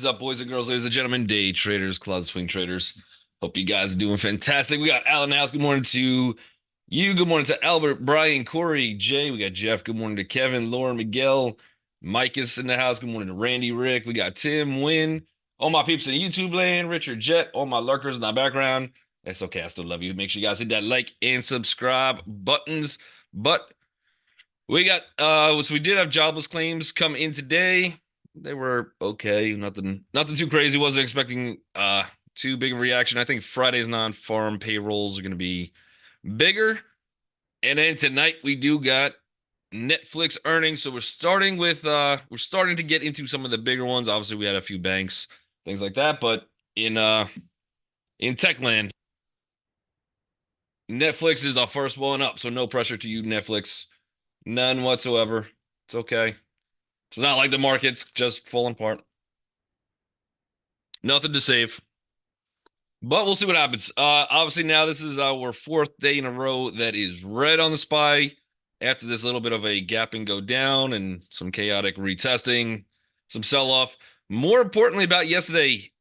is up, boys and girls, ladies and gentlemen, day traders, closet swing traders? Hope you guys are doing fantastic. We got Alan House. Good morning to you. Good morning to Albert, Brian, Corey, Jay. We got Jeff. Good morning to Kevin, Lauren, Miguel. Mike is in the house. Good morning to Randy, Rick. We got Tim, Win. All my peeps in YouTube land, Richard, Jet, all my lurkers in the background. That's okay. I still love you. Make sure you guys hit that like and subscribe buttons. But we got so we did have jobless claims come in today. They were okay, nothing too crazy. Wasn't expecting too big of a reaction. I think Friday's non-farm payrolls are going to be bigger. And then tonight we do got Netflix earnings. So we're starting to get into some of the bigger ones. Obviously, we had a few banks, things like that, but in tech land, Netflix is the first one up. So no pressure to you, Netflix. None whatsoever. It's okay. It's not like the market's just falling apart. Nothing to save. But we'll see what happens. Obviously, now this is our fourth day in a row that is red on the SPY after this little bit of a gap and go down and some chaotic retesting, some sell-off. More importantly about yesterday,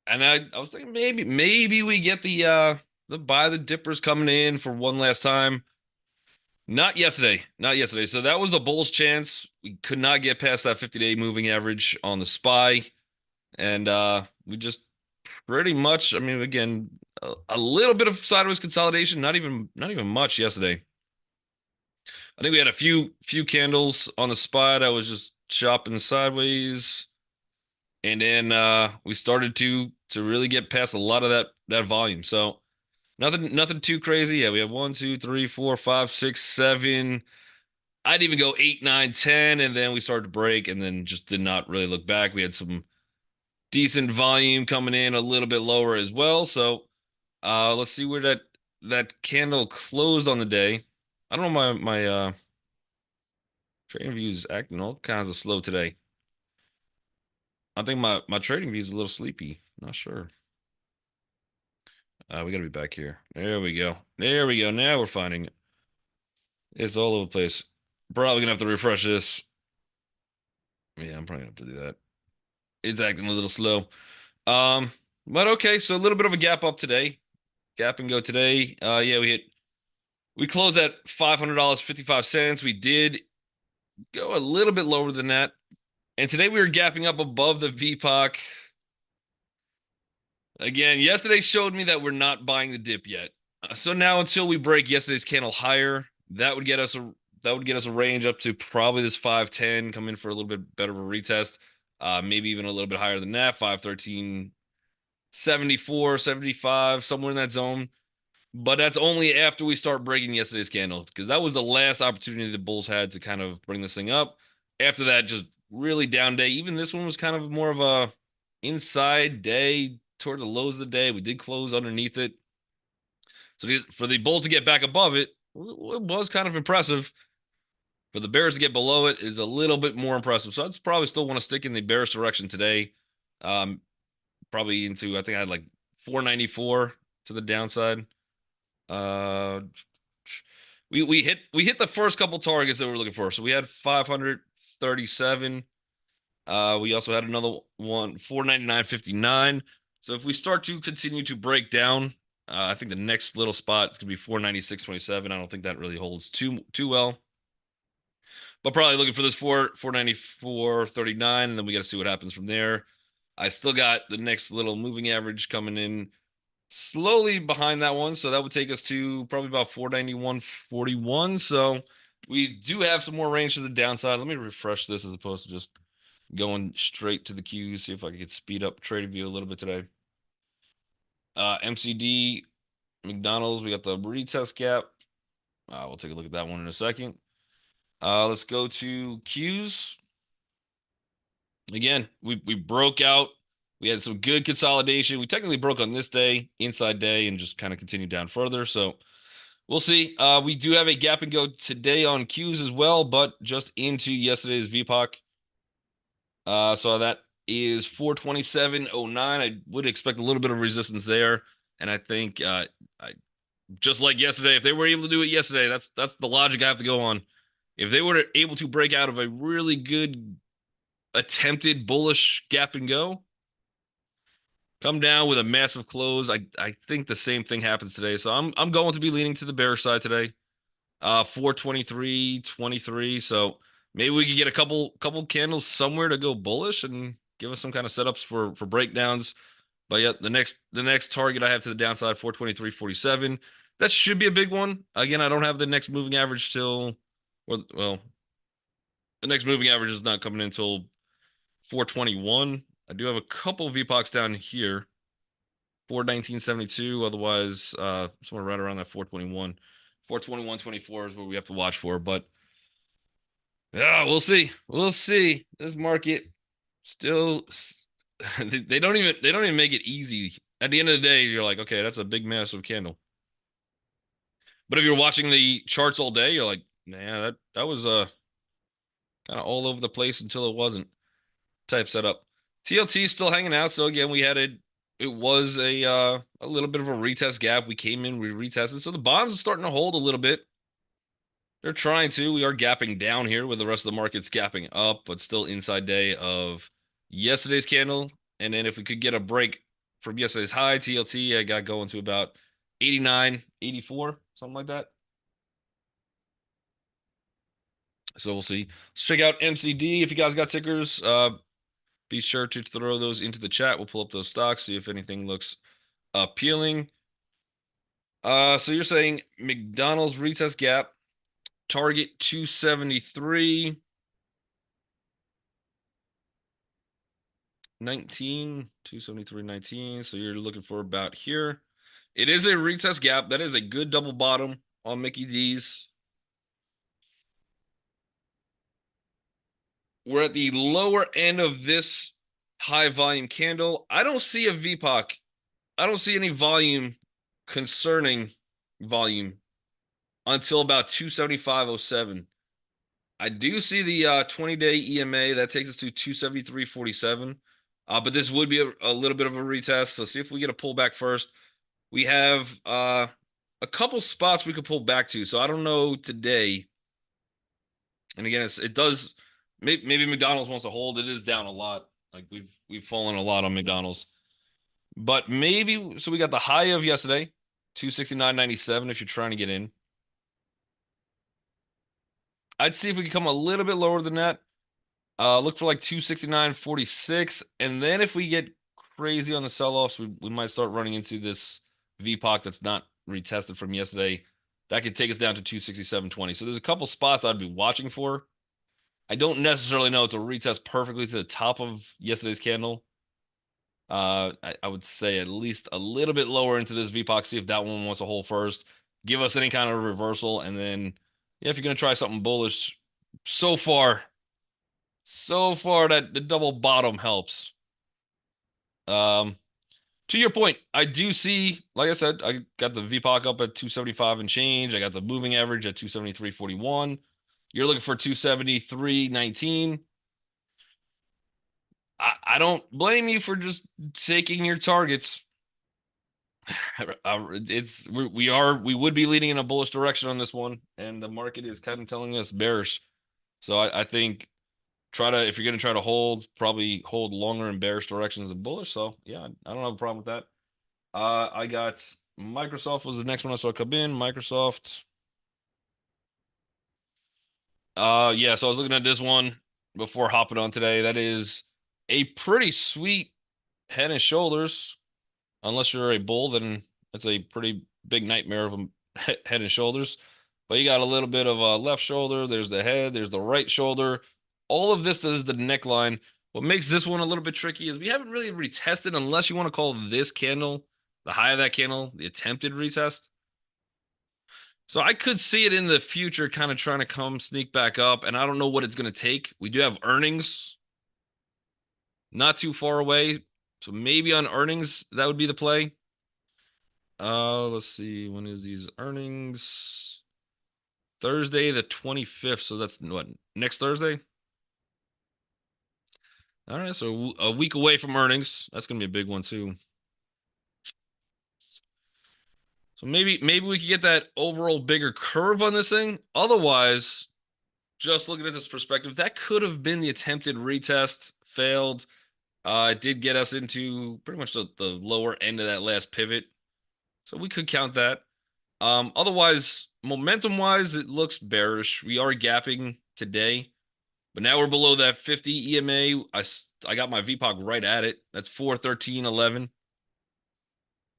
and I was thinking maybe we get the buy the dippers coming in for one last time. Not yesterday. Not yesterday. So that was the Bulls' chance. We could not get past that 50-day moving average on the SPY. And we just pretty much, I mean, again, a little bit of sideways consolidation, not even much yesterday. I think we had a few candles on the SPY that was just chopping sideways. And then we started to really get past a lot of that volume. So nothing too crazy. Yeah, we have 1, 2, 3, 4, 5, 6, 7. I'd even go 8, 9, 10, and then we started to break and then just did not really look back. We had some decent volume coming in a little bit lower as well. So let's see where that candle closed on the day. I don't know, my trading view is acting all kinds of slow today. I think my trading view is a little sleepy. Not sure. We gotta be back here. There we go. There we go. Now we're finding it. It's all over the place. Probably gonna have to refresh this. Yeah, I'm probably gonna have to do that. It's acting a little slow. But okay, so a little bit of a gap up today. Gap and go today. Yeah, we closed at $500.55. We did go a little bit lower than that. And today we were gapping up above the VPOC. Again, yesterday showed me that we're not buying the dip yet. So now until we break yesterday's candle higher, that would get us a range up to probably this 510, come in for a little bit better of a retest. Maybe even a little bit higher than that, 513, 74, 75, somewhere in that zone. But that's only after we start breaking yesterday's candle, because that was the last opportunity the Bulls had to kind of bring this thing up. After that, just really down day. Even this one was kind of more of a inside day toward the lows of the day. We did close underneath it. So for the Bulls to get back above it, it was kind of impressive. For the Bears to get below it is a little bit more impressive. So I'd probably still want to stick in the bearish direction today. Probably into, I think I had like 494 to the downside. Uh, we hit the first couple targets that we were looking for. So we had 537. We also had another one, 499.59. So if we start to continue to break down, I think the next little spot is gonna be 496.27. I don't think that really holds too well. But probably looking for this 494.39, and then we got to see what happens from there. I still got the next little moving average coming in slowly behind that one. So that would take us to probably about 491.41. So we do have some more range to the downside. Let me refresh this as opposed to just going straight to the queues. See if I could speed up trading view a little bit today. MCD, McDonald's, we got the retest gap. We'll take a look at that one in a second. Let's go to Qs. Again, we broke out. We had some good consolidation. We technically broke on this day, inside day, and just kind of continued down further. So we'll see. We do have a gap and go today on Qs as well, but just into yesterday's VPOC. So that is 427.09. I would expect a little bit of resistance there. And I think just like yesterday, if they were able to do it yesterday, that's the logic I have to go on. If they were able to break out of a really good attempted bullish gap and go. Come down with a massive close. I think the same thing happens today. So I'm going to be leaning to the bearish side today. 423.23. So maybe we could get a couple candles somewhere to go bullish and give us some kind of setups for breakdowns. But yeah, the next target I have to the downside, 423.47. That should be a big one. Again, I don't have the next moving average till, or well, the next moving average is not coming in until 421. I do have a couple VPOCs down here, 419.72. Otherwise, somewhere right around that 421. 421.24 is what we have to watch for. But yeah, we'll see. We'll see. This market still they don't even make it easy. At the end of the day, you're like, okay, that's a big massive candle. But if you're watching the charts all day, you're like, nah, that was kind of all over the place until it wasn't type setup. TLT is still hanging out. So again, it was a little bit of a retest gap. We came in, we retested. So the bonds are starting to hold a little bit. They're trying to. We are gapping down here with the rest of the markets gapping up, but still inside day of yesterday's candle. And then if we could get a break from yesterday's high, TLT, I got going to about 89, 84, something like that. So we'll see. Let's check out MCD. If you guys got tickers, be sure to throw those into the chat. We'll pull up those stocks, see if anything looks appealing. So you're saying McDonald's retest gap, target 273. 19, 273.19. So you're looking for about here. It is a retest gap. That is a good double bottom on Mickey D's. We're at the lower end of this high volume candle. I don't see a VPOC. I don't see any volume concerning volume until about 275.07. I do see the 20-day EMA. That takes us to 273.47. But this would be a little bit of a retest. So see if we get a pullback first. We have a couple spots we could pull back to. So I don't know today. And again, it does. Maybe McDonald's wants to hold. It is down a lot. Like we've fallen a lot on McDonald's. But maybe so we got the high of yesterday, 269.97 if you're trying to get in. I'd see if we could come a little bit lower than that. Look for like 269.46. And then if we get crazy on the sell-offs, we might start running into this VPOC that's not retested from yesterday. That could take us down to 267.20. So there's a couple spots I'd be watching for. I don't necessarily know it's a retest perfectly to the top of yesterday's candle. I would say at least a little bit lower into this VPOC, see if that one wants to hold first. Give us any kind of reversal, and then yeah, if you're gonna try something bullish, so far that the double bottom helps. To your point, I do see, like I said, I got the VPOC up at 275 and change. I got the moving average at 273.41. You're looking for 273.19. I don't blame you for just taking your targets. We would be leading in a bullish direction on this one, and the market is kind of telling us bearish. So I think if you're gonna try to hold, probably hold longer in bearish directions than bullish. So yeah, I don't have a problem with that. I got Microsoft was the next one I saw come in. Microsoft. Yeah, so I was looking at this one before hopping on today. That is a pretty sweet head and shoulders. Unless you're a bull, then it's a pretty big nightmare of a head and shoulders. But you got a little bit of a left shoulder. There's the head. There's the right shoulder. All of this is the neckline. What makes this one a little bit tricky is we haven't really retested, unless you want to call this candle, the high of that candle, the attempted retest. So I could see it in the future kind of trying to come sneak back up, and I don't know what it's going to take. We do have earnings not too far away. So maybe on earnings, that would be the play. Let's see. When is these earnings? Thursday, the 25th. So that's what, next Thursday? All right. So a week away from earnings. That's going to be a big one too. So maybe we could get that overall bigger curve on this thing. Otherwise, just looking at this perspective, that could have been the attempted retest, failed. It did get us into pretty much the lower end of that last pivot. So we could count that. Otherwise, momentum wise, it looks bearish. We are gapping today, but now we're below that 50 EMA. I got my VPOC right at it. That's 413.11.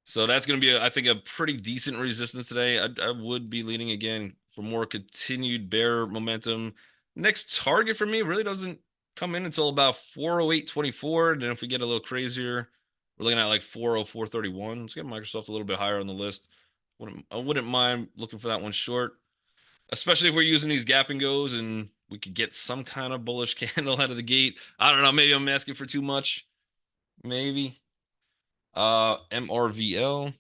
So that's going to be, I think, a pretty decent resistance today. I would be leaning again for more continued bear momentum. Next target for me really doesn't come in until about 408.24. And then if we get a little crazier, we're looking at like 404.31. Let's get Microsoft a little bit higher on the list. I wouldn't mind looking for that one short, especially if we're using these gap and goes and we could get some kind of bullish candle out of the gate. I don't know. Maybe I'm asking for too much. Maybe. MRVL.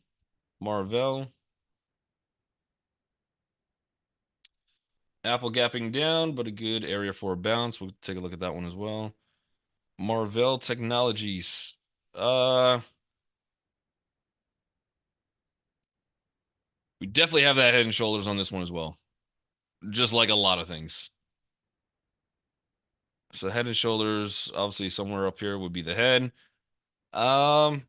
Marvell. Apple gapping down, but a good area for a bounce. We'll take a look at that one as well. Marvell Technologies. We definitely have that head and shoulders on this one as well. Just like a lot of things. So head and shoulders, obviously somewhere up here would be the head. I'd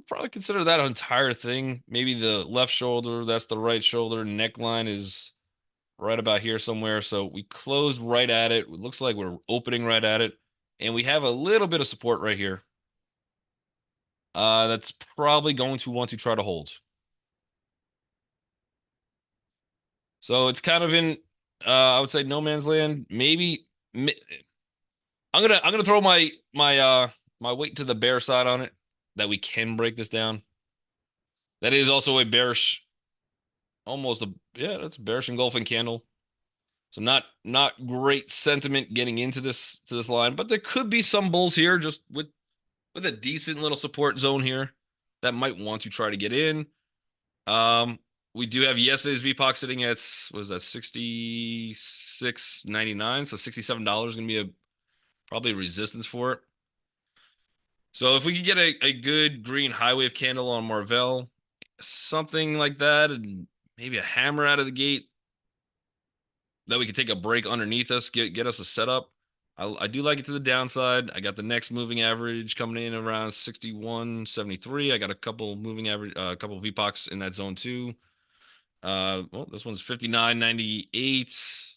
probably consider that entire thing. Maybe the left shoulder, that's the right shoulder. Neckline is right about here somewhere. So we closed right at it. It looks like we're opening right at it. And we have a little bit of support right here. That's probably going to want to try to hold. So it's kind of in, I would say no man's land. Maybe I'm gonna throw my weight to the bear side on it that we can break this down. That is also a bearish, almost a yeah, that's a bearish engulfing candle. So not great sentiment getting into this line, but there could be some bulls here just with a decent little support zone here that might want to try to get in. We do have yesterday's VPOC sitting at was that 66.99, so $67 gonna be probably a resistance for it. So if we could get a good green high wave candle on Marvell, something like that, and maybe a hammer out of the gate that we could take a break underneath us, get us a setup. I do like it to the downside. I got the next moving average coming in around 61.73. I got a couple moving average, a couple VPOCs in that zone too. Well, this one's 59.98.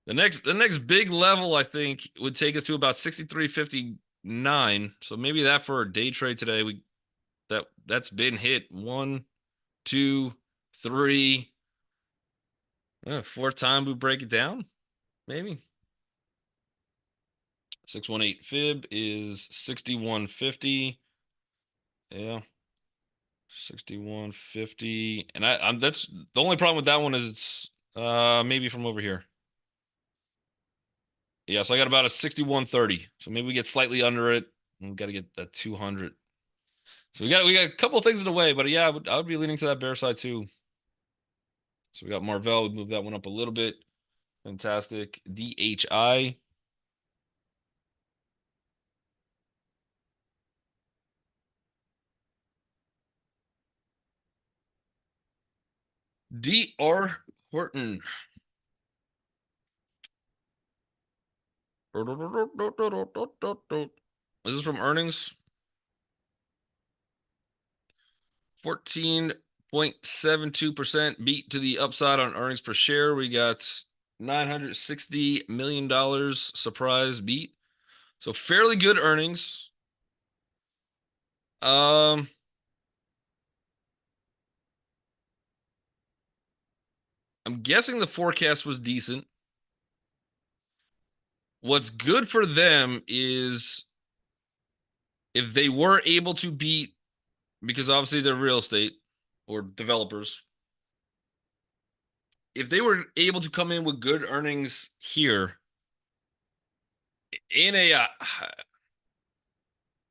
The next big level, I think, would take us to about 63.59. So maybe that for a day trade today, that's been hit. One, two, three. Fourth time we break it down, maybe. 618 fib is 61.50. Yeah. 61.50. And I'm that's the only problem with that one is it's maybe from over here. Yeah, so I got about a 61.30. So maybe we get slightly under it. We got to get that 200. So we got a couple of things in the way, but yeah, I would be leaning to that bear side too. So we got Marvell, we move that one up a little bit. Fantastic. DHI. DR Horton. This is from earnings. 14.72% beat to the upside on earnings per share. We got $960 million surprise beat. So fairly good earnings. I'm guessing the forecast was decent. What's good for them is if they were able to beat, because obviously they're real estate or developers, if they were able to come in with good earnings here in a I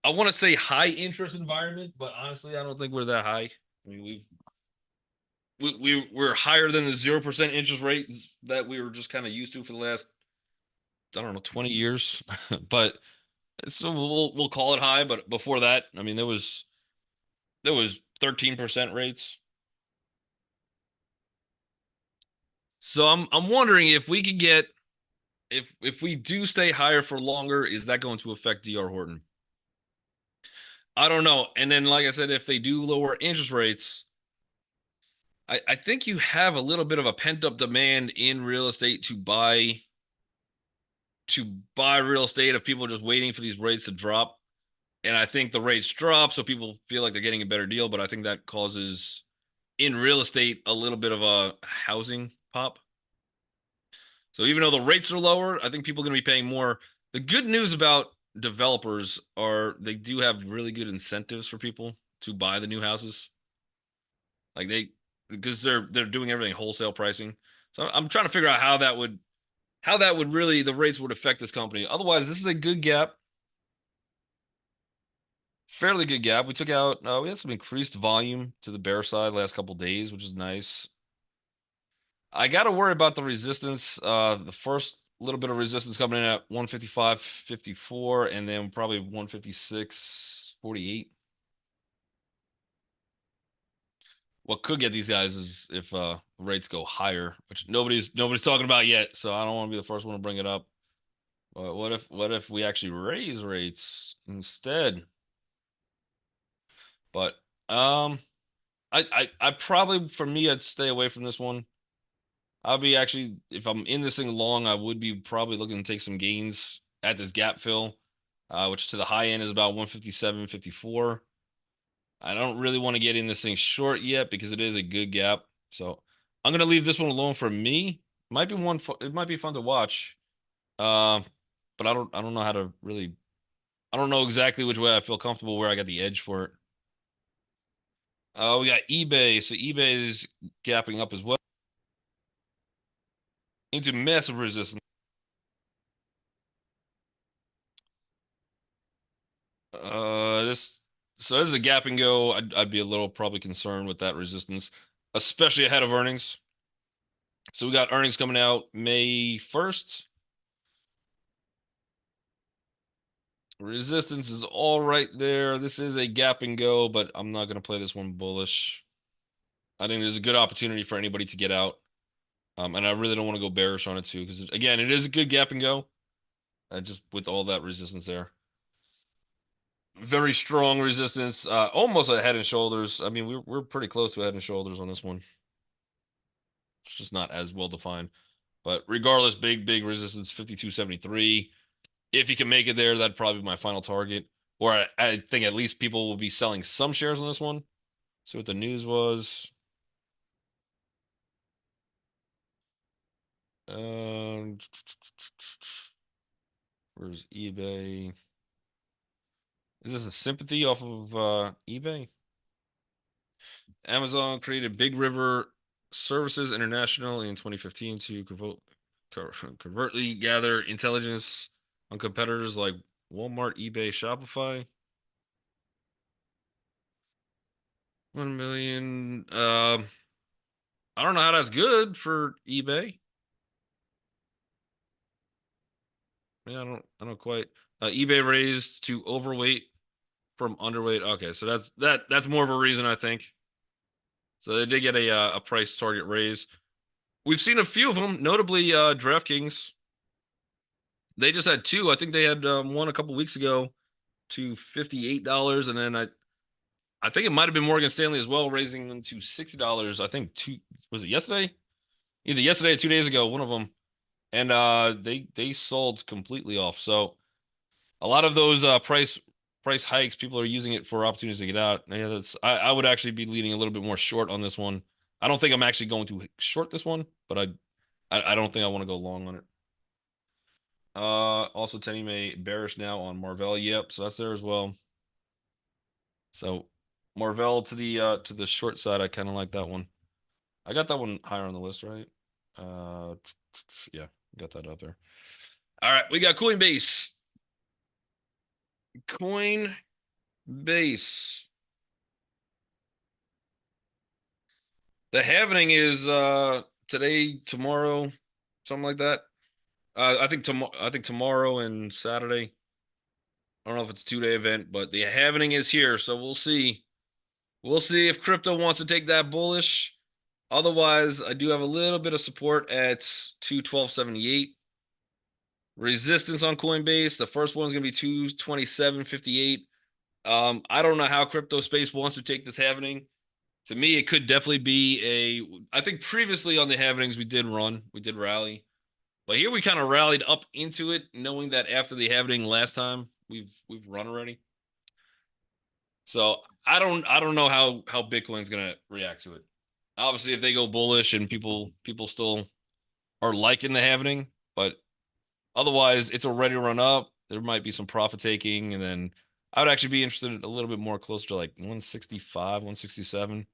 want to say high interest environment, but honestly, I don't think we're that high. I mean, we're higher than the 0% interest rates that we were just kind of used to for the last, I don't know, 20 years. But so we'll call it high. But before that, I mean, there was 13% rates. So I'm wondering if we could get if we do stay higher for longer, is that going to affect DR Horton? I don't know. And then, like I said, if they do lower interest rates, I think you have a little bit of a pent up demand in real estate to buy real estate, if people are just waiting for these rates to drop. And I think the rates drop, so people feel like they're getting a better deal. But I think that causes in real estate a little bit of a housing pop. So even though the rates are lower, I think people are going to be paying more. The good news about developers are they do have really good incentives for people to buy the new houses. Like because they're doing everything wholesale pricing. So I'm trying to figure out how that would really the rates would affect this company. Otherwise, this is a good gap, fairly good gap. We took out we had some increased volume to the bear side last couple days, which is nice. I got to worry about the resistance. The first little bit of resistance coming in at 155.54 and then probably 156.48. What could get these guys is if rates go higher, which nobody's talking about yet, so I don't want to be the first one to bring it up. But what if we actually raise rates instead? But um I probably for me I'd stay away from this one. I'll be actually, if I'm in this thing long, I would be probably looking to take some gains at this gap fill, which to the high end is about 157.54. I don't really want to get in this thing short yet because it is a good gap. So I'm gonna leave this one alone for me. Might be one. It might be fun to watch. Uh, but I don't know how to really. I don't know exactly which way I feel comfortable where I got the edge for it. We got eBay. So eBay is gapping up as well into massive resistance. This this is a gap and go. I'd be a little probably concerned with that resistance, especially ahead of earnings. So we got earnings coming out May 1st. Resistance is all right there. This is a gap and go, but I'm not going to play this one bullish. I think there's a good opportunity for anybody to get out. And I really don't want to go bearish on it too, because again, it is a good gap and go. Just with all that resistance there. Very strong resistance, almost a head and shoulders. I mean, we're pretty close to a head and shoulders on this one. It's just not as well defined. But regardless, big resistance, 52.73. If you can make it there, that'd probably be my final target. Or I think at least people will be selling some shares on this one. See what the news was. Um, where's eBay? Is this a sympathy off of eBay? Amazon created Big River Services International in 2015 to covertly gather intelligence on competitors like Walmart, eBay, Shopify. 1 million. I don't know how that's good for eBay. Yeah, I don't quite. eBay raised to overweight from underweight. Okay, so that's more of a reason I think. So they did get a price target raise. We've seen a few of them, notably DraftKings. They just had two. I think they had one a couple weeks ago to $58, and then I think it might have been Morgan Stanley as well, raising them to $60. I think two was it yesterday? Either yesterday or 2 days ago, one of them, and they sold completely off. So a lot of those price hikes, people are using it for opportunities to get out. Yeah, I would actually be leaning a little bit more short on this one. I don't think I'm actually going to short this one, but I don't think I want to go long on it. Also Tenny May bearish now on Marvell. Yep, so that's there as well. So Marvell to the short side, I kind of like that one. I got that one higher on the list, right? Uh, yeah, got that up there. All right, we got Coinbase. Coinbase. The happening is today, tomorrow, something like that. I think tomorrow and Saturday. I don't know if it's a 2 day event, but the happening is here, so we'll see. We'll see if crypto wants to take that bullish. Otherwise, I do have a little bit of support at 212.78. Resistance on Coinbase. The first one is going to be 227.58. I don't know how crypto space wants to take this happening. To me, it could definitely be I think previously on the happenings we did rally. But here we kind of rallied up into it, knowing that after the happening last time, we've run already. So I don't know how Bitcoin's gonna react to it. Obviously, if they go bullish and people still are liking the happening, but otherwise it's already run up. There might be some profit taking, and then I would actually be interested a little bit more closer to like 165, 167,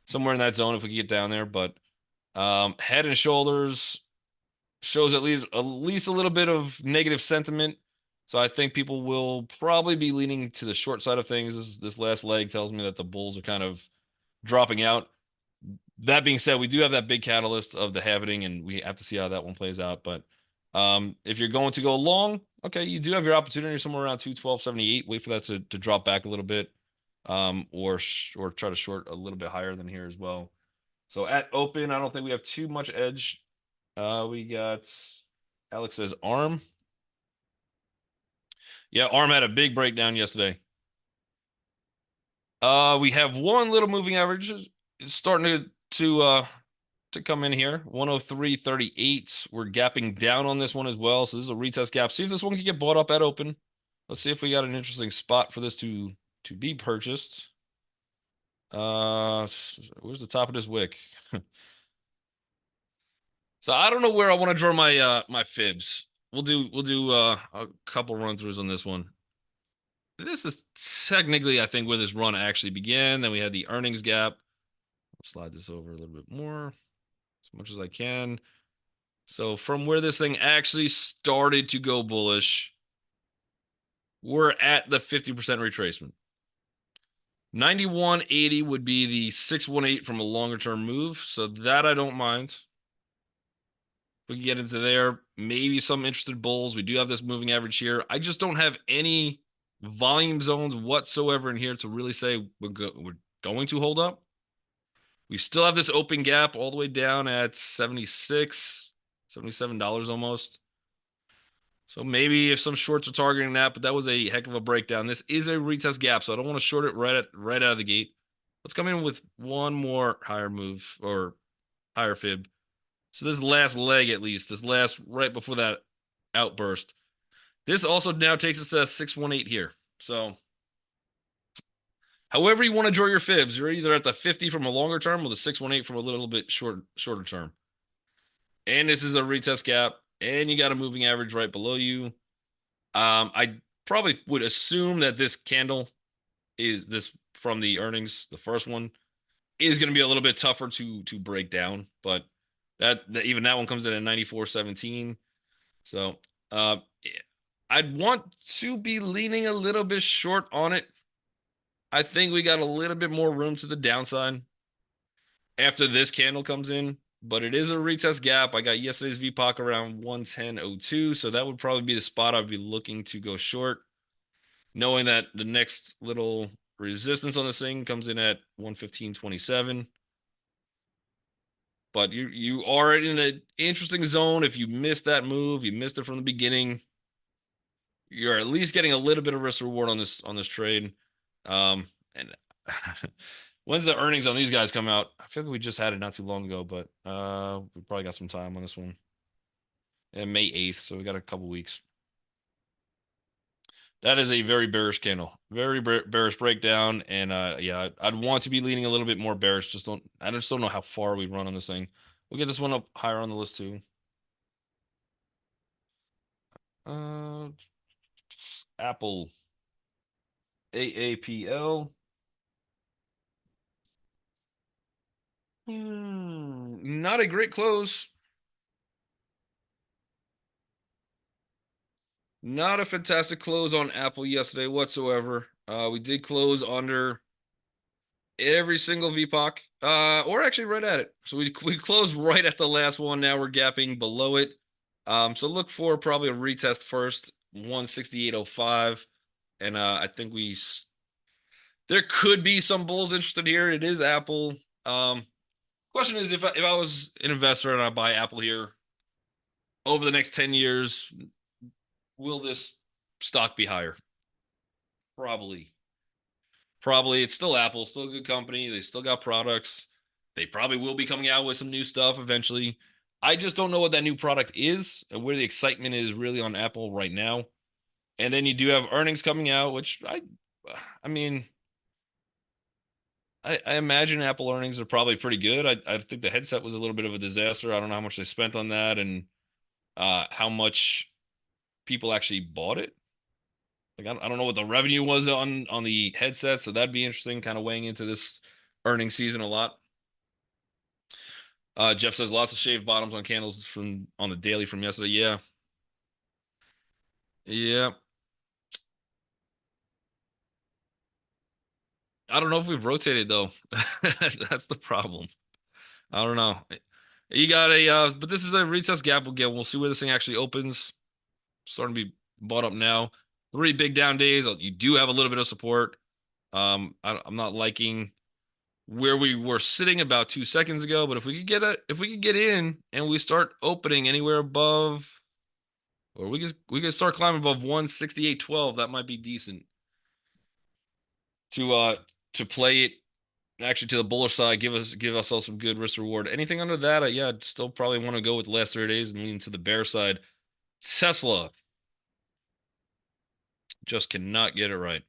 somewhere in that zone if we could get down there. But Head and Shoulders shows at least a little bit of negative sentiment. So I think people will probably be leaning to the short side of things. This last leg tells me that the bulls are kind of dropping out. That being said, we do have that big catalyst of the happening, and we have to see how that one plays out. But if you're going to go long, okay, you do have your opportunity somewhere around 212.78. Wait for that to drop back a little bit, or try to short a little bit higher than here as well. So at open, I don't think we have too much edge. We got Alex says ARM. Yeah, ARM had a big breakdown yesterday. We have one little moving average. It's starting to come in here. 103.38. We're gapping down on this one as well. So this is a retest gap. See if this one can get bought up at open. Let's see if we got an interesting spot for this to be purchased. Where's the top of this wick? So I don't know where I want to draw my fibs. We'll do a couple run throughs on this one. This is technically, I think, where this run actually began. Then we had the earnings gap. I'll slide this over a little bit more, as much as I can. So from where this thing actually started to go bullish, we're at the 50% retracement. 91.80 would be the 618 from a longer term move. So that I don't mind. We can get into there. Maybe some interested bulls. We do have this moving average here. I just don't have any volume zones whatsoever in here to really say we're going to hold up. We still have this open gap all the way down at 76, $77 almost. So maybe if some shorts are targeting that, but that was a heck of a breakdown. This is a retest gap, so I don't want to short it right out of the gate. Let's come in with one more higher move or higher fib. So this last leg, at least, this last right before that outburst, this also now takes us to 618 here. So however you want to draw your fibs, you're either at the 50 from a longer term or the 618 from a little bit shorter term. And this is a retest gap, and you got a moving average right below you. I probably would assume that this candle is this from the earnings, the first one, is going to be a little bit tougher to break down, but that even that one comes in at 94.17. So I'd want to be leaning a little bit short on it. I think we got a little bit more room to the downside after this candle comes in, but it is a retest gap. I got yesterday's VPOC around 110.02, so that would probably be the spot I'd be looking to go short, knowing that the next little resistance on this thing comes in at 115.27. But you are in an interesting zone. If you missed that move, you missed it from the beginning, you're at least getting a little bit of risk reward on this trade. And when's the earnings on these guys come out? I feel like we just had it not too long ago, but we probably got some time on this one. And May 8th, so we got a couple weeks. That is a very bearish candle, very bearish breakdown, and yeah, I'd want to be leaning a little bit more bearish. I just don't know how far we run on this thing. We'll get this one up higher on the list too. Uh, Apple AAPL. Not a great close. Not a fantastic close on Apple yesterday whatsoever. We did close under every single VPOC, or actually right at it. So we closed right at the last one. Now we're gapping below it. So look for probably a retest first, 168.05, and I think there could be some bulls interested here. It is Apple. Question is, if I was an investor and I buy Apple here over the next 10 years, will this stock be higher? Probably. Probably. It's still Apple, still a good company. They still got products. They probably will be coming out with some new stuff eventually. I just don't know what that new product is and where the excitement is really on Apple right now. And then you do have earnings coming out, which I mean, I imagine Apple earnings are probably pretty good. I think the headset was a little bit of a disaster. I don't know how much they spent on that and how much people actually bought it. Like I don't know what the revenue was on the headset, so that'd be interesting, kind of weighing into this earnings season a lot. Jeff says lots of shaved bottoms on candles from on the daily from yesterday. Yeah, yeah. I don't know if we've rotated though. That's the problem. I don't know. You got but this is a retest gap again. We'll see where this thing actually opens. Starting to be bought up now. 3 big down days. You do have a little bit of support. I'm not liking where we were sitting about 2 seconds ago, but if we could get in and we start opening anywhere above, or we could start climbing above 168.12, that might be decent to play it actually to the bullish side, give us all some good risk reward. Anything under that, yeah, I'd still probably want to go with the last 30 days and lean to the bear side. Tesla just cannot get it right.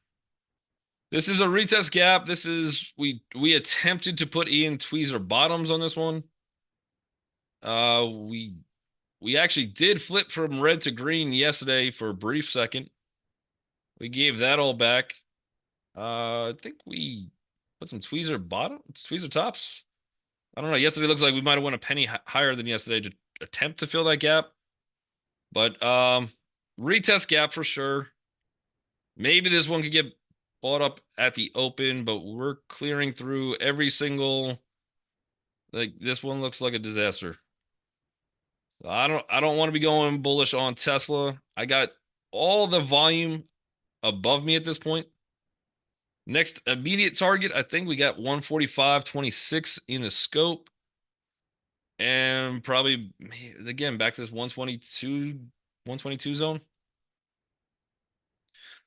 This is a retest gap. This is we attempted to put Ian tweezer bottoms on this one. We actually did flip from red to green yesterday for a brief second. We gave that all back. I think we put some tweezer tops. I don't know. Yesterday looks like we might have went a penny higher than yesterday to attempt to fill that gap. But retest gap for sure. Maybe this one could get bought up at the open, but we're clearing through every single, like this one looks like a disaster. I don't want to be going bullish on Tesla. I got all the volume above me at this point. Next immediate target, I think we got 145.26 in the scope. And probably again back to this 122 zone.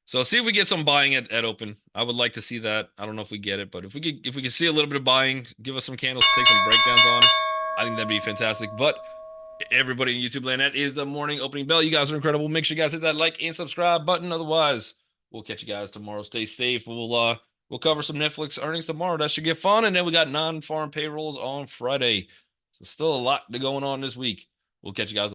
So see if we get some buying at open. I would like to see that. I don't know if we get it, but if we could see a little bit of buying, give us some candles, take some breakdowns on. I think that'd be fantastic. But everybody in YouTube land, that is the morning opening bell. You guys are incredible. Make sure you guys hit that like and subscribe button. Otherwise, we'll catch you guys tomorrow. Stay safe. We'll cover some Netflix earnings tomorrow. That should get fun. And then we got non-farm payrolls on Friday. So still a lot going on this week. We'll catch you guys.